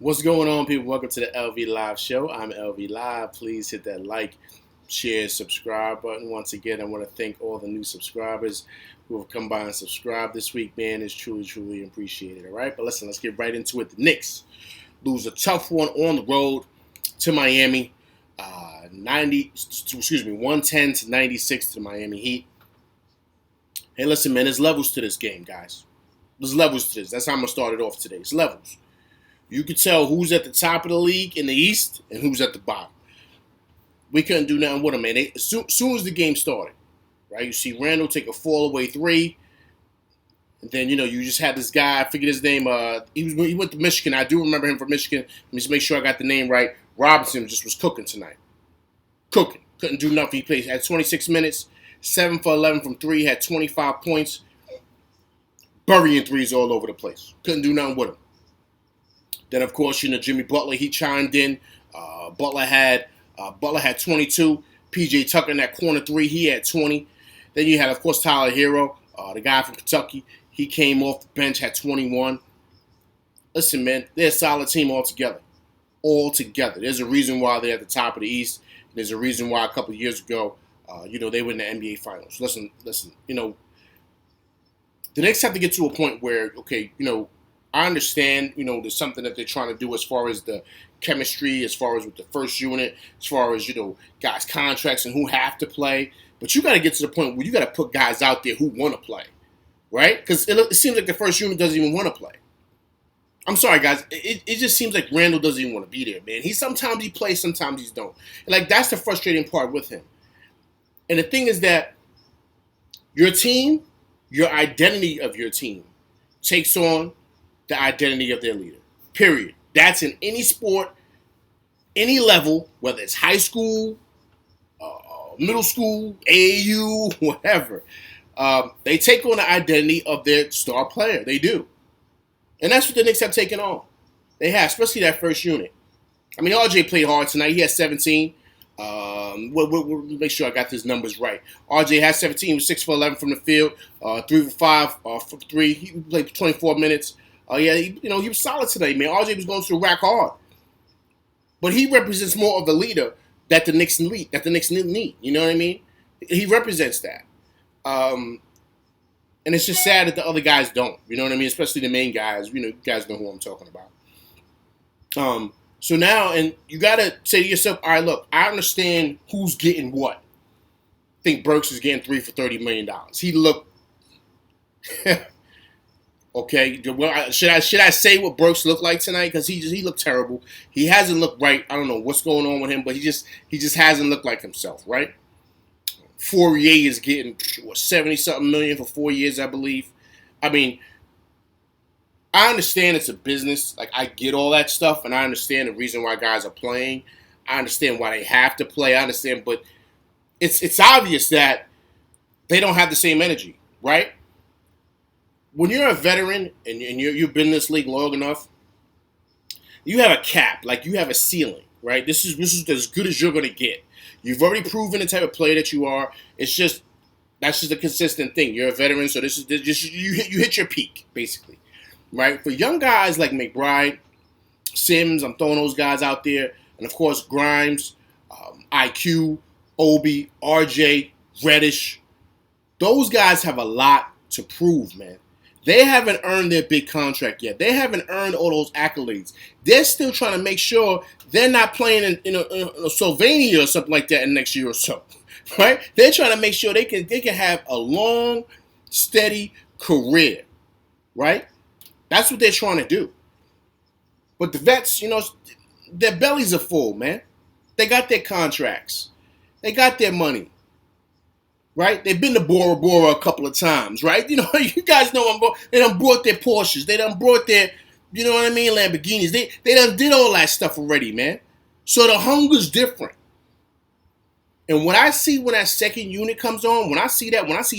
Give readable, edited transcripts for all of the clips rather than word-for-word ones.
What's going on, people? Welcome to the LV Live Show. I'm LV Live. Please hit that like, share, subscribe button. Once again, I want to thank all the new subscribers who have come by and subscribed this week. Man, it's truly appreciated. All right, but listen, let's get right into it. The Knicks lose a tough one on the road to Miami. 110 to 96 to the Miami Heat. Hey, listen, man, there's levels to this game, guys. There's levels to this. That's how I'm gonna start it off today. It's levels. You could tell who's at the top of the league in the East and who's at the bottom. We couldn't do nothing with them, man. As soon as the game started, right? You see Randall take a fall-away three. And then, you just had this guy, I forget his name. He went to Michigan. I do remember him from Michigan. Let me just make sure I got the name right. Robinson just was cooking tonight. Cooking. Couldn't do nothing. He played, had 26 minutes, 7 for 11 from 3, had 25 points. Burying threes all over the place. Couldn't do nothing with him. Then, of course, Jimmy Butler, he chimed in. Butler had 22. P.J. Tucker in that corner three, he had 20. Then you had, of course, Tyler Hero, the guy from Kentucky. He came off the bench, had 21. Listen, man, they're a solid team altogether. Altogether. There's a reason why they're at the top of the East. There's a reason why a couple of years ago, they were in the NBA Finals. Listen, the Knicks have to get to a point where, okay, I understand, there's something that they're trying to do as far as the chemistry, as far as with the first unit, as far as, guys' contracts and who have to play. But you got to get to the point where you got to put guys out there who want to play, right? Because it seems like the first unit doesn't even want to play. I'm sorry, guys. It just seems like Randall doesn't even want to be there, man. Sometimes he plays, sometimes he don't. And, that's the frustrating part with him. And the thing is that your team, your identity of your team takes on the identity of their leader. Period. That's in any sport, any level, whether it's high school, middle school, AAU, whatever. They take on the identity of their star player. They do. And that's what the Knicks have taken on. They have, especially that first unit. I mean, RJ played hard tonight. He had 17. We'll make sure I got his numbers right. RJ had 17. He was 6 for 11 from the field. 3 for 5 for 3. He played 24 minutes. He was solid today, man. RJ was going to the rack hard. But he represents more of a leader that the Knicks need. You know what I mean? He represents that. And it's just sad that the other guys don't. You know what I mean? Especially the main guys. You guys know who I'm talking about. So now, and you got to say to yourself, all right, look, I understand who's getting what. I think Burks is getting 3 for $30 million. He looked... Okay, well, should I say what Burks looked like tonight? Because he looked terrible. He hasn't looked right. I don't know what's going on with him, but he just hasn't looked like himself, right? Fourier is getting 70-something million for 4 years, I believe. I mean, I understand it's a business. Like, I get all that stuff, and I understand the reason why guys are playing. I understand why they have to play. I understand, but it's obvious that they don't have the same energy, right? When you're a veteran and you've been in this league long enough, you have a cap, like you have a ceiling, right? This is as good as you're going to get. You've already proven the type of player that you are. That's just a consistent thing. You're a veteran, so this is just you hit your peak, basically, right? For young guys like McBride, Sims, I'm throwing those guys out there, and of course Grimes, IQ, Obi, RJ, Reddish. Those guys have a lot to prove, man. They haven't earned their big contract yet. They haven't earned all those accolades. They're still trying to make sure they're not playing in Sylvania or something like that in the next year or so, right? They're trying to make sure they can have a long, steady career, right? That's what they're trying to do. But the vets, their bellies are full, man. They got their contracts. They got their money. Right? They've been to Bora Bora a couple of times, right? You guys know they done brought their Porsches. They done brought their, Lamborghinis. They done did all that stuff already, man. So the hunger's different. And when I see when that second unit comes on, when I see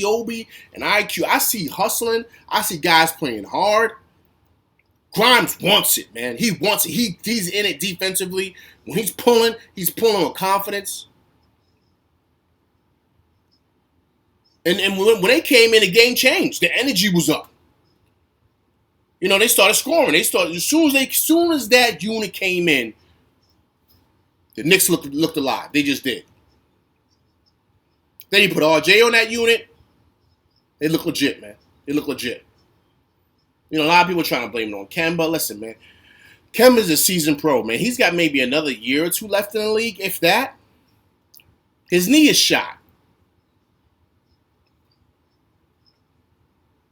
Obi and IQ, I see hustling. I see guys playing hard. Grimes wants it, man. He wants it. He's in it defensively. When he's pulling with confidence. And when they came in, the game changed. The energy was up. They started scoring. As soon as that unit came in, the Knicks looked alive. They just did. Then you put RJ on that unit. They look legit, man. They look legit. A lot of people are trying to blame it on Kemba. Listen, man. Kemba's a seasoned pro, man. He's got maybe another year or two left in the league, if that. His knee is shot.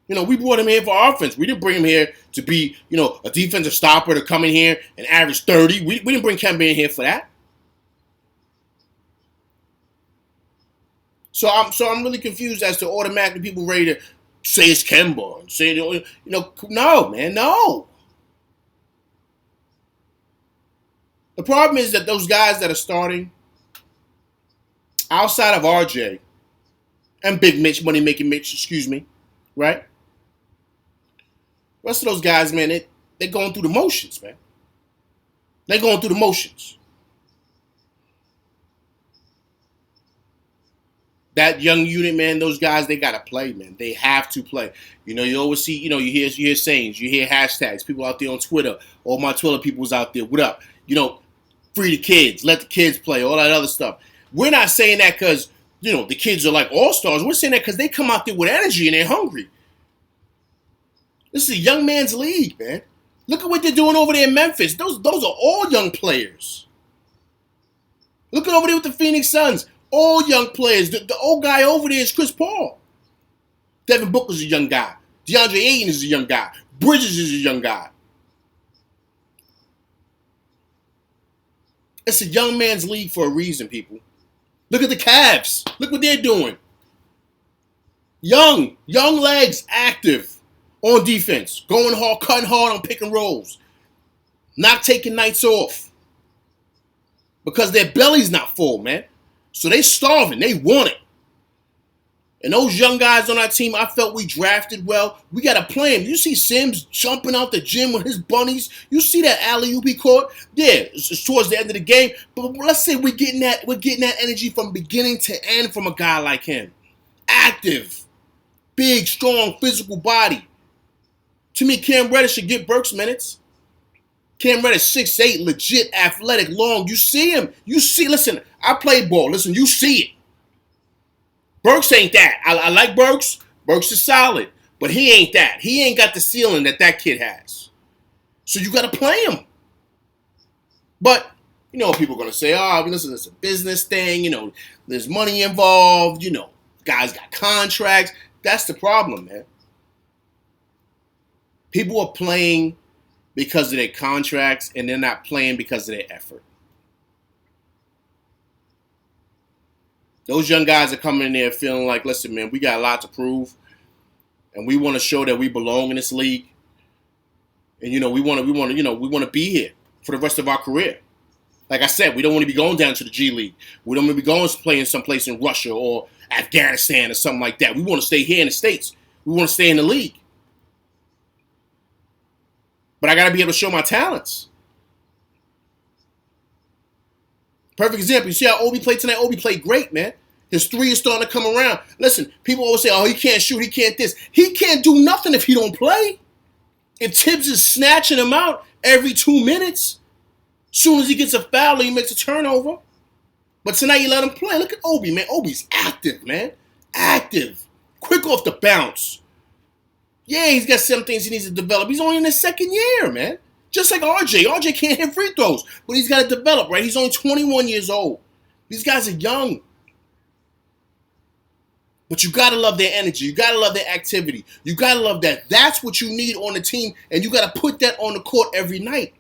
We brought him here for offense. We didn't bring him here to be, a defensive stopper to come in here and average 30. We didn't bring Kemba in here for that. So I'm really confused as to automatically people ready to say it's Kemba and say, no, man, no. The problem is that those guys that are starting outside of RJ and Big Mitch, Money Making Mitch, right? The rest of those guys, man, they're going through the motions, man. They're going through the motions. That young unit, man, those guys, they got to play, man. They have to play. You always see, you hear sayings, you hear hashtags, people out there on Twitter, all my Twitter people's out there, what up? Free the kids, let the kids play, all that other stuff. We're not saying that because, the kids are like all-stars. We're saying that because they come out there with energy and they're hungry. This is a young man's league, man. Look at what they're doing over there in Memphis. Those are all young players. Look at over there with the Phoenix Suns. All young players. The old guy over there is Chris Paul. Devin Booker's a young guy. DeAndre Ayton is a young guy. Bridges is a young guy. It's a young man's league for a reason, people. Look at the Cavs. Look what they're doing. Young legs, active on defense. Going hard, cutting hard on pick and rolls. Not taking nights off. Because their belly's not full, man. So they starving. They want it. And those young guys on our team, I felt we drafted well. We got to play them. You see Sims jumping out the gym with his bunnies. You see that alley-oop he caught? Yeah, it's towards the end of the game. But let's say we're getting that energy from beginning to end from a guy like him. Active, big, strong, physical body. To me, Cam Reddish should get Burks minutes. Cam Reddish, 6'8", legit, athletic, long. You see him. Listen, I play ball. Listen, you see it. Burks ain't that. I like Burks. Burks is solid. But he ain't that. He ain't got the ceiling that kid has. So you got to play him. But, people are going to say, listen, it's a business thing. There's money involved. Guys got contracts. That's the problem, man. People are playing because of their contracts, and they're not playing because of their effort. Those young guys are coming in there feeling like, listen, man, we got a lot to prove, and we want to show that we belong in this league, and we want to be here for the rest of our career. Like I said, we don't want to be going down to the G League. We don't want to be going to playing someplace in Russia or Afghanistan or something like that. We want to stay here in the States. We want to stay in the league. But I got to be able to show my talents. Perfect example. You see how Obi played tonight? Obi played great, man. His three is starting to come around. Listen, people always say, he can't shoot, he can't this. He can't do nothing if he don't play. If Tibbs is snatching him out every 2 minutes, soon as he gets a foul, he makes a turnover. But tonight you let him play. Look at Obi, man. Obi's active, man. Active. Quick off the bounce. Yeah, he's got some things he needs to develop. He's only in his second year, man. Just like RJ. RJ can't hit free throws, but he's got to develop, right? He's only 21 years old. These guys are young. But you got to love their energy. You got to love their activity. You got to love that. That's what you need on the team, and you got to put that on the court every night.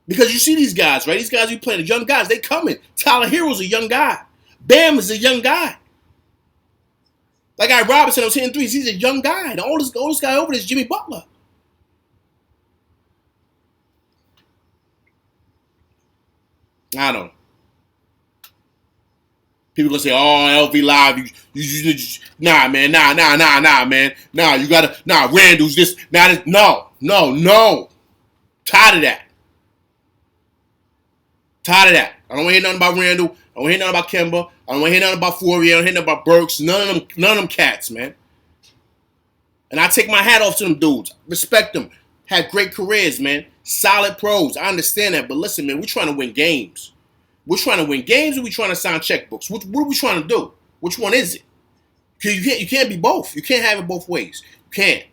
Because you see these guys, right? These guys we play, the young guys, they coming. Tyler Hero's a young guy. Bam is a young guy. That guy Robinson was hitting threes. He's a young guy. The oldest guy over there is Jimmy Butler. I don't know. People gonna say, LV Live, you nah, man, nah, man. Nah, you gotta, Randall's this, no. Tired of that. I don't want to hear nothing about Randall. I don't want to hear nothing about Kemba. I don't want to hear nothing about Fourier. I don't hear nothing about Burks. None of them cats, man. And I take my hat off to them dudes. Respect them. Had great careers, man. Solid pros. I understand that. But listen, man, we're trying to win games. We're trying to win games or we trying to sign checkbooks? What are we trying to do? Which one is it? You can't be both. You can't have it both ways. You can't.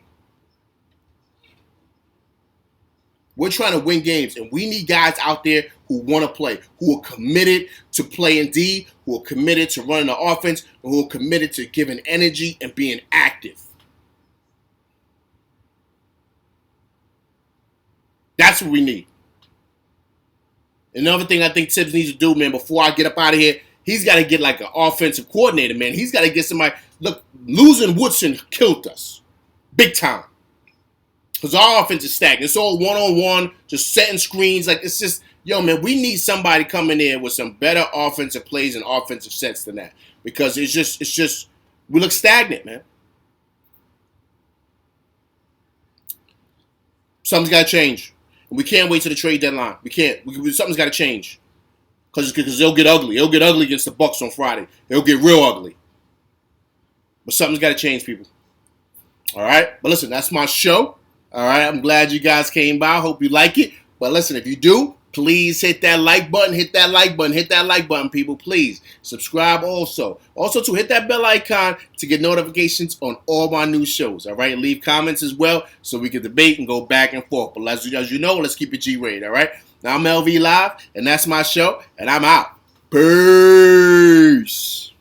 We're trying to win games, and we need guys out there who want to play, who are committed to playing D, who are committed to running the offense, and who are committed to giving energy and being active. That's what we need. Another thing I think Tibbs needs to do, man, before I get up out of here, he's got to get like an offensive coordinator, man. He's got to get somebody. Look, losing Woodson killed us. Big time. Because our offense is stagnant. It's all one-on-one, just setting screens. Like, it's just, yo, man, we need somebody coming in with some better offensive plays and offensive sets than that. Because it's just, we look stagnant, man. Something's got to change. And we can't wait till the trade deadline. We can't. Something's got to change. Because it'll get ugly. It'll get ugly against the Bucks on Friday. It'll get real ugly. But something's got to change, people. All right? But listen, that's my show. All right? I'm glad you guys came by. Hope you like it. But listen, if you do, please hit that like button. Hit that like button. Hit that like button, people. Please. Subscribe also. Also, to hit that bell icon to get notifications on all my new shows. All right? Leave comments as well so we can debate and go back and forth. But as you know, let's keep it G-rated. All right? Now, I'm LV Live, and that's my show, and I'm out. Peace.